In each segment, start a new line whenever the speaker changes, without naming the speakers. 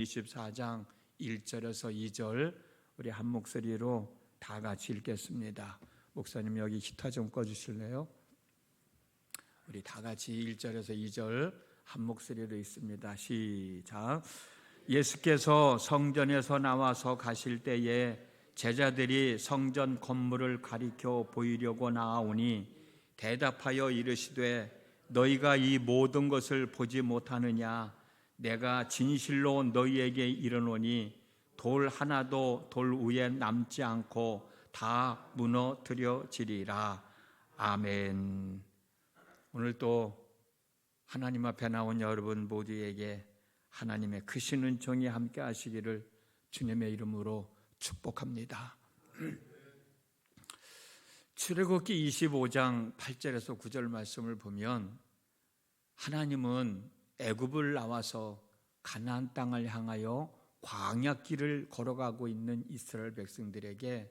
24장 1절에서 2절 우리 한 목소리로 다 같이 읽겠습니다. 목사님 여기 기타 좀 꺼주실래요? 우리 다 같이 1절에서 2절 한 목소리로 읽습니다. 시작. 예수께서 성전에서 나와서 가실 때에 제자들이 성전 건물을 가리켜 보이려고 나아오니 대답하여 이르시되 너희가 이 모든 것을 보지 못하느냐? 내가 진실로 너희에게 이르노니 돌 하나도 돌 위에 남지 않고 다 무너뜨려지리라. 아멘. 오늘 또 하나님 앞에 나온 여러분 모두에게 하나님의 크신 은총이 함께 하시기를 주님의 이름으로 축복합니다. 출애굽기 25장 8절에서 9절 말씀을 보면 하나님은 애굽을 나와서 가나안 땅을 향하여 광야길을 걸어가고 있는 이스라엘 백성들에게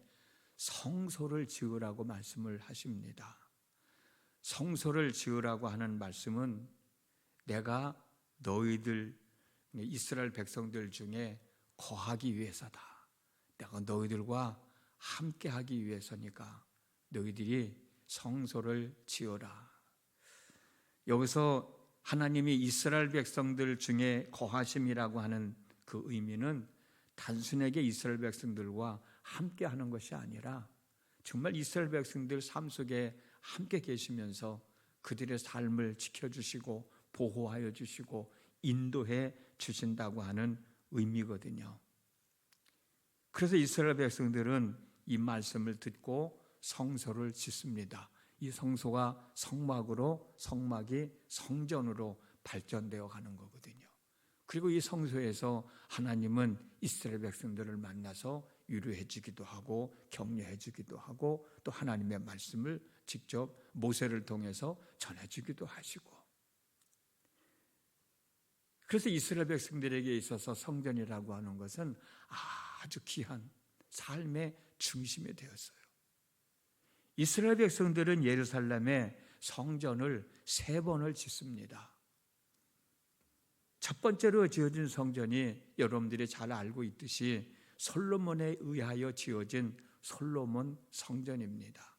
성소를 지으라고 말씀을 하십니다. 성소를 지으라고 하는 말씀은 내가 너희들 이스라엘 백성들 중에 거하기 위해서다. 내가 너희들과 함께 하기 위해서니까 너희들이 성소를 지어라. 여기서 하나님이 이스라엘 백성들 중에 거하심이라고 하는 그 의미는 단순하게 이스라엘 백성들과 함께 하는 것이 아니라 정말 이스라엘 백성들 삶 속에 함께 계시면서 그들의 삶을 지켜주시고 보호하여 주시고 인도해 주신다고 하는 의미거든요. 그래서 이스라엘 백성들은 이 말씀을 듣고 성소를 짓습니다. 이 성소가 성막으로, 성막이 성전으로 발전되어 가는 거거든요. 그리고 이 성소에서 하나님은 이스라엘 백성들을 만나서 위로해 주기도 하고 격려해 주기도 하고 또 하나님의 말씀을 직접 모세를 통해서 전해 주기도 하시고, 그래서 이스라엘 백성들에게 있어서 성전이라고 하는 것은 아주 귀한 삶의 중심이 되었어요. 이스라엘 백성들은 예루살렘에 성전을 3번을 짓습니다. 첫 번째로 지어진 성전이 여러분들이 잘 알고 있듯이 솔로몬에 의하여 지어진 솔로몬 성전입니다.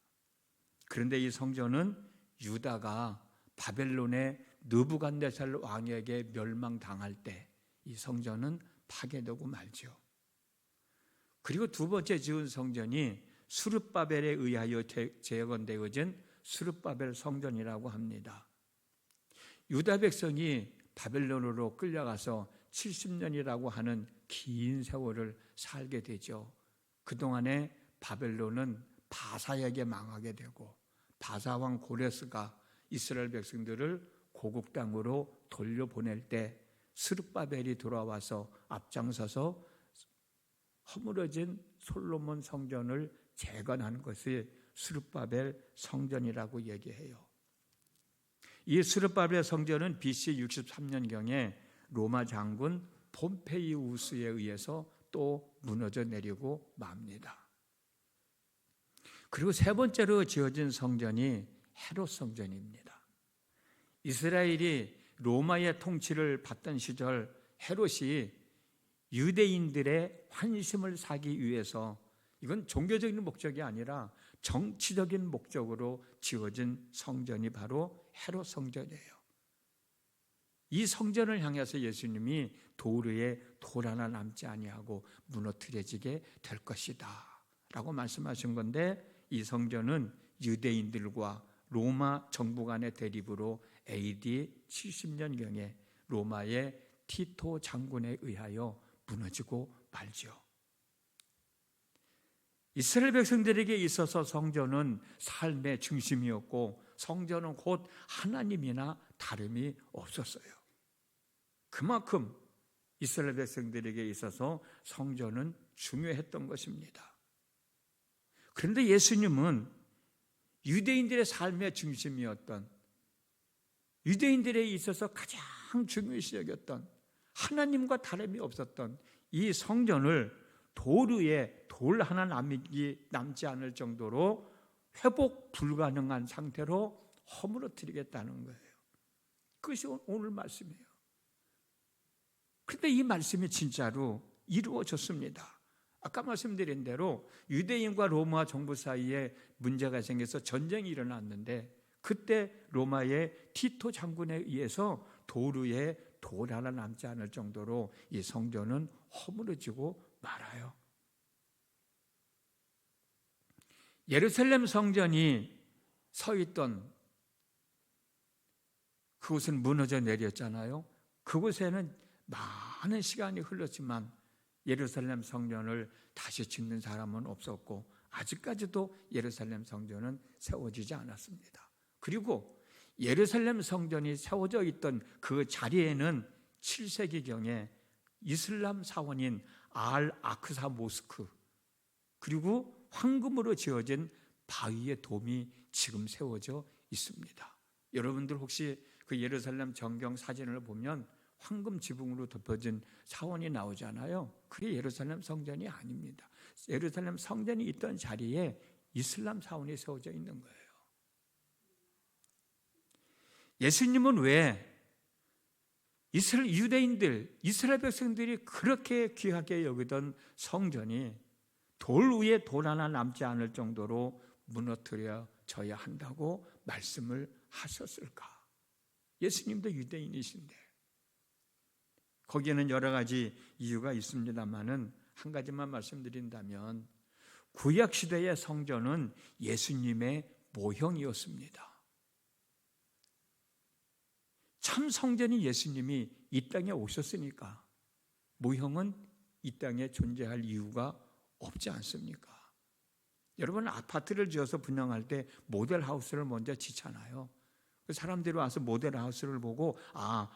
그런데 이 성전은 유다가 바벨론의 느부갓네살 왕에게 멸망당할 때 이 성전은 파괴되고 말죠. 그리고 두 번째 지은 성전이 스룹바벨에 의하여 재건되어진 스룹바벨 성전이라고 합니다. 유다 백성이 바벨론으로 끌려가서 70년이라고 하는 긴 세월을 살게 되죠. 그동안에 바벨론은 바사에게 망하게 되고 바사왕 고레스가 이스라엘 백성들을 고국 땅으로 돌려보낼 때 스룹바벨이 돌아와서 앞장서서 허물어진 솔로몬 성전을 재건하는 것이 스룹바벨 성전이라고 얘기해요. 이 스룹바벨 성전은 BC 63년경에 로마 장군 폼페이우스에 의해서 또 무너져 내리고 맙니다. 그리고 세 번째로 지어진 성전이 헤롯 성전입니다. 이스라엘이 로마의 통치를 받던 시절 헤롯이 유대인들의 환심을 사기 위해서, 이건 종교적인 목적이 아니라 정치적인 목적으로 지어진 성전이 바로 헤롯 성전이에요. 이 성전을 향해서 예수님이 돌 위에 돌 하나 남지 아니하고 무너뜨려지게 될 것이다 라고 말씀하신 건데, 이 성전은 유대인들과 로마 정부 간의 대립으로 AD 70년경에 로마의 티토 장군에 의하여 무너지고 말죠. 이스라엘 백성들에게 있어서 성전은 삶의 중심이었고 성전은 곧 하나님이나 다름이 없었어요. 그만큼 이스라엘 백성들에게 있어서 성전은 중요했던 것입니다. 그런데 예수님은 유대인들의 삶의 중심이었던, 유대인들에 있어서 가장 중요시 여겼던, 하나님과 다름이 없었던 이 성전을 돌 위에 돌 하나 남지 않을 정도로 회복 불가능한 상태로 허물어뜨리겠다는 거예요. 그것이 오늘 말씀이에요. 그런데 이 말씀이 진짜로 이루어졌습니다. 아까 말씀드린 대로 유대인과 로마 정부 사이에 문제가 생겨서 전쟁이 일어났는데, 그때 로마의 티토 장군에 의해서 돌 위에 돌 하나 남지 않을 정도로 이 성전은 허물어지고 말아요. 예루살렘 성전이 서 있던 그곳은 무너져 내렸잖아요. 그곳에는 많은 시간이 흘렀지만 예루살렘 성전을 다시 짓는 사람은 없었고, 아직까지도 예루살렘 성전은 세워지지 않았습니다. 그리고 예루살렘 성전이 세워져 있던 그 자리에는 7세기경에 이슬람 사원인 알 아크사 모스크, 그리고 황금으로 지어진 바위의 돔이 지금 세워져 있습니다. 여러분들 혹시 그 예루살렘 전경 사진을 보면 황금 지붕으로 덮여진 사원이 나오잖아요. 그게 예루살렘 성전이 아닙니다. 예루살렘 성전이 있던 자리에 이슬람 사원이 세워져 있는 거예요. 예수님은 왜 유대인들, 이스라엘 백성들이 그렇게 귀하게 여기던 성전이 돌 위에 돌 하나 남지 않을 정도로 무너뜨려져야 한다고 말씀을 하셨을까? 예수님도 유대인이신데. 거기에는 여러 가지 이유가 있습니다만은 한 가지만 말씀드린다면, 구약시대의 성전은 예수님의 모형이었습니다. 참 성전이 예수님이 이 땅에 오셨으니까 모형은 이 땅에 존재할 이유가 없지 않습니까? 여러분, 아파트를 지어서 분양할 때 모델하우스를 먼저 짓잖아요. 사람들이 와서 모델하우스를 보고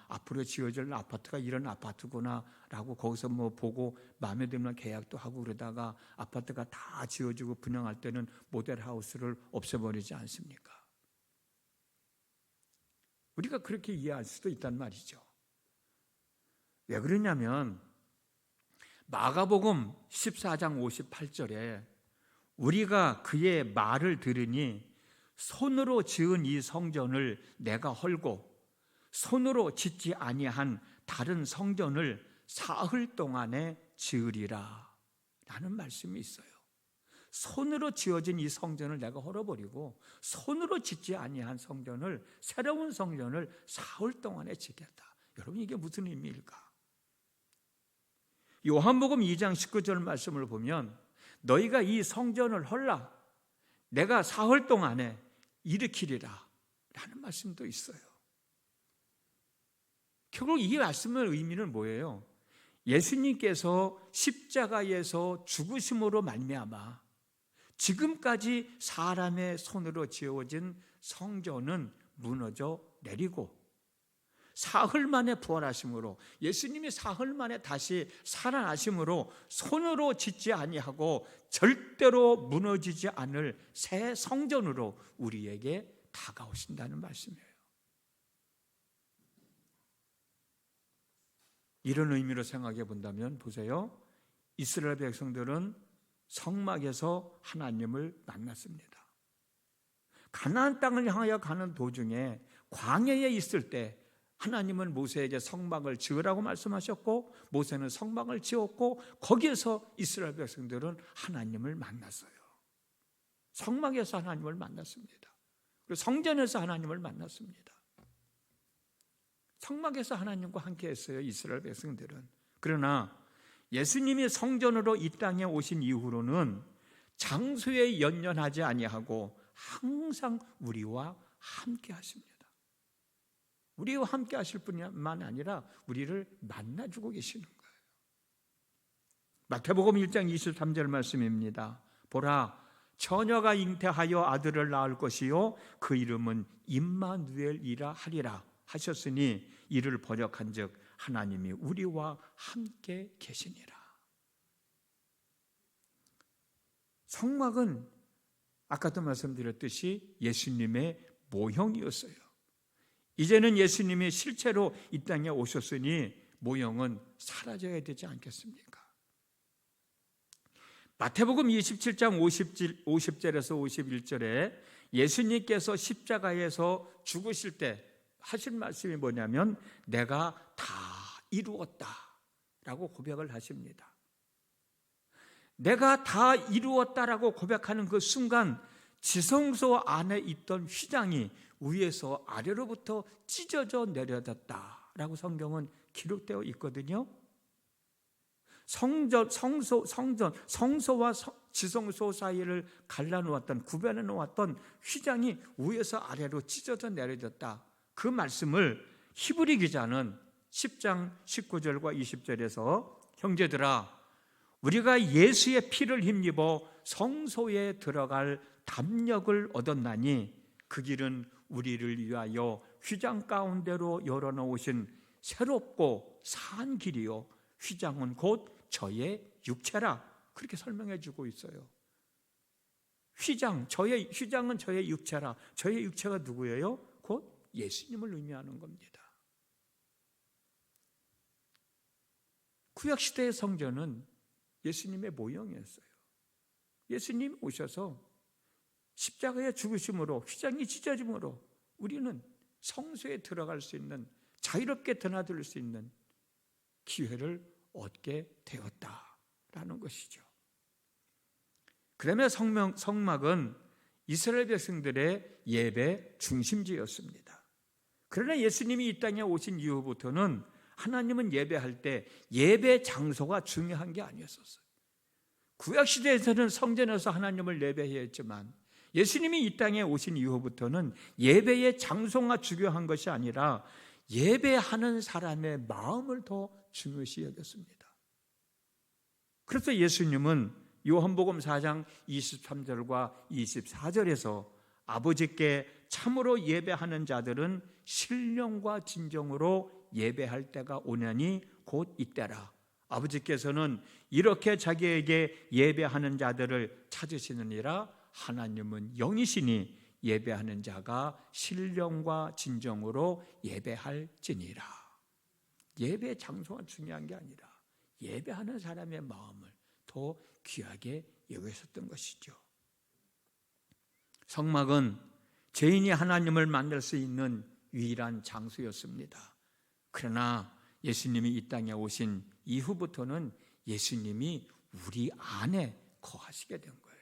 앞으로 지어질 아파트가 이런 아파트구나 라고 거기서 보고 마음에 들면 계약도 하고, 그러다가 아파트가 다 지어지고 분양할 때는 모델하우스를 없애버리지 않습니까? 우리가 그렇게 이해할 수도 있단 말이죠. 왜 그러냐면 마가복음 14장 58절에 우리가 그의 말을 들으니 손으로 지은 이 성전을 내가 헐고 손으로 짓지 아니한 다른 성전을 사흘 동안에 지으리라 라는 말씀이 있어요. 손으로 지어진 이 성전을 내가 헐어버리고 손으로 짓지 아니한 성전을, 새로운 성전을 사흘 동안에 짓겠다. 여러분, 이게 무슨 의미일까? 요한복음 2장 19절 말씀을 보면 너희가 이 성전을 헐라 내가 사흘 동안에 일으키리라 라는 말씀도 있어요. 결국 이 말씀의 의미는 뭐예요? 예수님께서 십자가에서 죽으심으로 말미암아 지금까지 사람의 손으로 지어진 성전은 무너져 내리고 사흘 만에 부활하심으로, 예수님이 사흘 만에 다시 살아나심으로 손으로 짓지 아니하고 절대로 무너지지 않을 새 성전으로 우리에게 다가오신다는 말씀이에요. 이런 의미로 생각해 본다면 보세요. 이스라엘 백성들은 성막에서 하나님을 만났습니다. 가나안 땅을 향하여 가는 도중에 광야에 있을 때 하나님은 모세에게 성막을 지으라고 말씀하셨고, 모세는 성막을 지었고, 거기에서 이스라엘 백성들은 하나님을 만났어요. 성막에서 하나님을 만났습니다. 그리고 성전에서 하나님을 만났습니다. 성막에서 하나님과 함께 했어요, 이스라엘 백성들은. 그러나 예수님이 성전으로 이 땅에 오신 이후로는 장소에 연연하지 아니하고 항상 우리와 함께 하십니다. 우리와 함께 하실 뿐만 아니라 우리를 만나주고 계시는 거예요. 마태복음 1장 23절 말씀입니다. 보라, 처녀가 잉태하여 아들을 낳을 것이요 그 이름은 임마누엘이라 하리라 하셨으니 이를 번역한즉 하나님이 우리와 함께 계시니라. 성막은 아까도 말씀드렸듯이 예수님의 모형이었어요. 이제는 예수님이 실제로 이 땅에 오셨으니 모형은 사라져야 되지 않겠습니까? 마태복음 27장 50절에서 51절에 예수님께서 십자가에서 죽으실 때 하신 말씀이 뭐냐면 내가 다 이루었다 라고 고백을 하십니다. 내가 다 이루었다라고 고백하는 그 순간 지성소 안에 있던 휘장이 위에서 아래로부터 찢어져 내려졌다라고 성경은 기록되어 있거든요. 성소와 지성소 사이를 갈라놓았던, 구별해 놓았던 휘장이 위에서 아래로 찢어져 내려졌다. 그 말씀을 히브리 기자는 10장 19절과 20절에서 형제들아, 우리가 예수의 피를 힘입어 성소에 들어갈 담력을 얻었나니 그 길은 우리를 위하여 휘장 가운데로 열어놓으신 새롭고 산 길이요 휘장은 곧 저의 육체라. 그렇게 설명해 주고 있어요. 휘장은 저의 육체라. 저의 육체가 누구예요? 곧 예수님을 의미하는 겁니다. 구약시대의 성전은 예수님의 모형이었어요. 예수님 오셔서 십자가에 죽으심으로, 휘장이 찢어짐으로 우리는 성소에 들어갈 수 있는, 자유롭게 드나들 수 있는 기회를 얻게 되었다라는 것이죠. 그러면 성막은 이스라엘 백성들의 예배 중심지였습니다. 그러나 예수님이 이 땅에 오신 이후부터는 하나님은 예배할 때 예배 장소가 중요한 게 아니었었어요. 구약시대에서는 성전에서 하나님을 예배해야 했지만 예수님이 이 땅에 오신 이후부터는 예배의 장소가 중요한 것이 아니라 예배하는 사람의 마음을 더 중요시 여겼습니다. 그래서 예수님은 요한복음 4장 23절과 24절에서 아버지께 참으로 예배하는 자들은 신령과 진정으로 예배할 때가 오냐니 곧 이때라. 아버지께서는 이렇게 자기에게 예배하는 자들을 찾으시느니라. 하나님은 영이시니 예배하는 자가 신령과 진정으로 예배할지니라. 예배 장소가 중요한 게 아니라 예배하는 사람의 마음을 더 귀하게 여기셨던 것이죠. 성막은 죄인이 하나님을 만날 수 있는 유일한 장소였습니다. 그러나 예수님이 이 땅에 오신 이후부터는 예수님이 우리 안에 거하시게 된 거예요.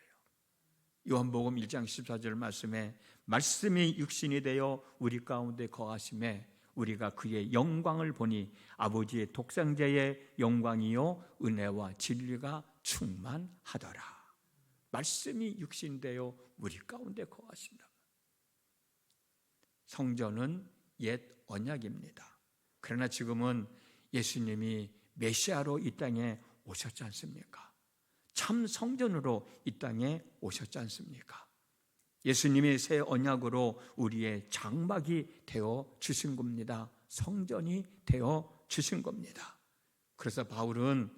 요한복음 1장 14절 말씀에 말씀이 육신이 되어 우리 가운데 거하심에 우리가 그의 영광을 보니 아버지의 독생자의 영광이요 은혜와 진리가 충만하더라. 말씀이 육신되어 우리 가운데 거하신다. 성전은 옛 언약입니다. 그러나 지금은 예수님이 메시아로 이 땅에 오셨지 않습니까? 참 성전으로 이 땅에 오셨지 않습니까? 예수님이 새 언약으로 우리의 장막이 되어 주신 겁니다. 성전이 되어 주신 겁니다. 그래서 바울은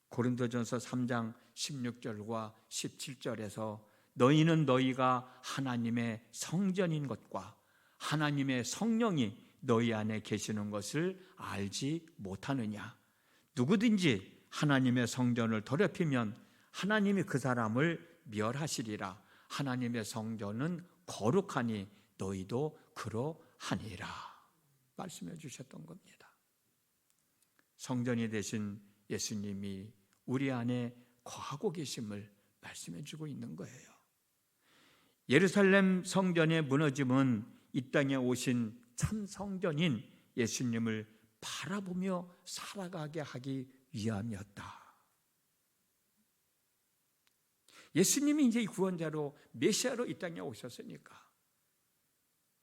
고린도전서 3장 16절과 17절에서 너희는 너희가 하나님의 성전인 것과 하나님의 성령이 너희 안에 계시는 것을 알지 못하느냐. 누구든지 하나님의 성전을 더럽히면 하나님이 그 사람을 멸하시리라. 하나님의 성전은 거룩하니 너희도 그러하니라. 말씀해 주셨던 겁니다. 성전이 되신 예수님이 우리 안에 거하고 계심을 말씀해 주고 있는 거예요. 예루살렘 성전의 무너짐은 이 땅에 오신 참 성전인 예수님을 바라보며 살아가게 하기 위함이었다. 예수님이 이제 구원자로 메시아로 이 땅에 오셨으니까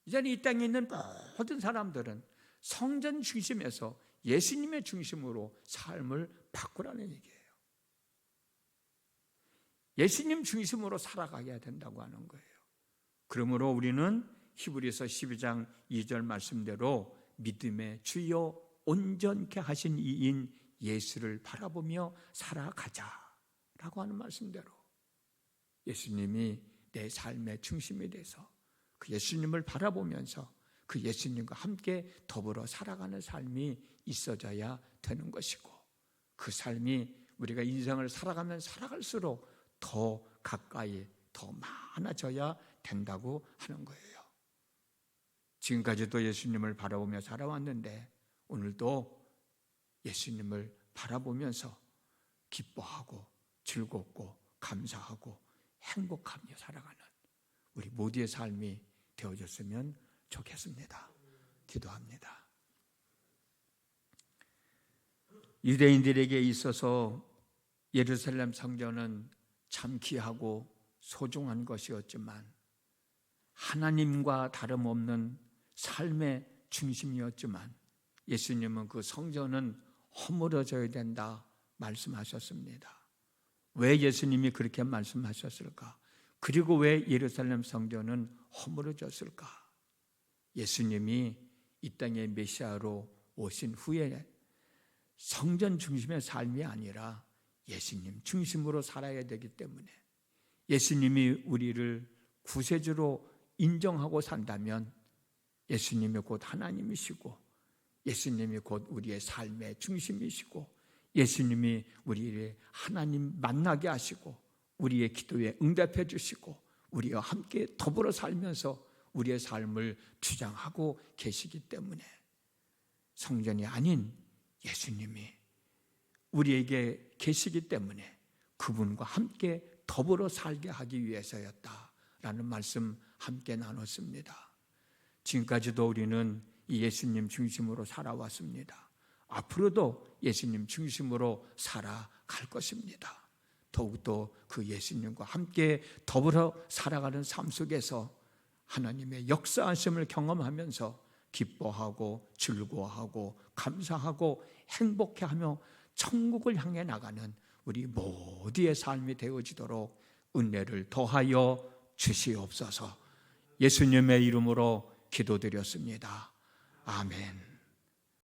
이제는 이 땅에 있는 모든 사람들은 성전 중심에서 예수님의 중심으로 삶을 바꾸라는 얘기예요. 예수님 중심으로 살아가야 된다고 하는 거예요. 그러므로 우리는 히브리서 12장 2절 말씀대로 믿음의 주요 온전케 하신 이인 예수를 바라보며 살아가자라고 하는 말씀대로 예수님이 내 삶의 중심이 돼서 그 예수님을 바라보면서 그 예수님과 함께 더불어 살아가는 삶이 있어져야 되는 것이고, 그 삶이 우리가 인생을 살아가면 살아갈수록 더 가까이 더 많아져야 된다고 하는 거예요. 지금까지도 예수님을 바라보며 살아왔는데 오늘도 예수님을 바라보면서 기뻐하고 즐겁고 감사하고 행복하며 살아가는 우리 모두의 삶이 되어졌으면 좋겠습니다. 기도합니다. 유대인들에게 있어서 예루살렘 성전은 참 귀하고 소중한 것이었지만 하나님과 다름없는 삶의 중심이었지만 예수님은 그 성전은 허물어져야 된다 말씀하셨습니다. 왜 예수님이 그렇게 말씀하셨을까? 그리고 왜 예루살렘 성전은 허물어졌을까? 예수님이 이 땅에 메시아로 오신 후에 성전 중심의 삶이 아니라 예수님 중심으로 살아야 되기 때문에 예수님이 우리를 구세주로 인정하고 산다면 예수님이 곧 하나님이시고 예수님이 곧 우리의 삶의 중심이시고 예수님이 우리를 하나님 만나게 하시고 우리의 기도에 응답해 주시고 우리와 함께 더불어 살면서 우리의 삶을 주장하고 계시기 때문에 성전이 아닌 예수님이 우리에게 계시기 때문에 그분과 함께 더불어 살게 하기 위해서였다라는 말씀 함께 나눴습니다. 지금까지도 우리는 이 예수님 중심으로 살아왔습니다. 앞으로도 예수님 중심으로 살아갈 것입니다. 더욱더 그 예수님과 함께 더불어 살아가는 삶 속에서 하나님의 역사하심을 경험하면서 기뻐하고 즐거워하고 감사하고 행복해하며 천국을 향해 나가는 우리 모두의 삶이 되어지도록 은혜를 더하여 주시옵소서. 예수님의 이름으로 기도드렸습니다. 아멘.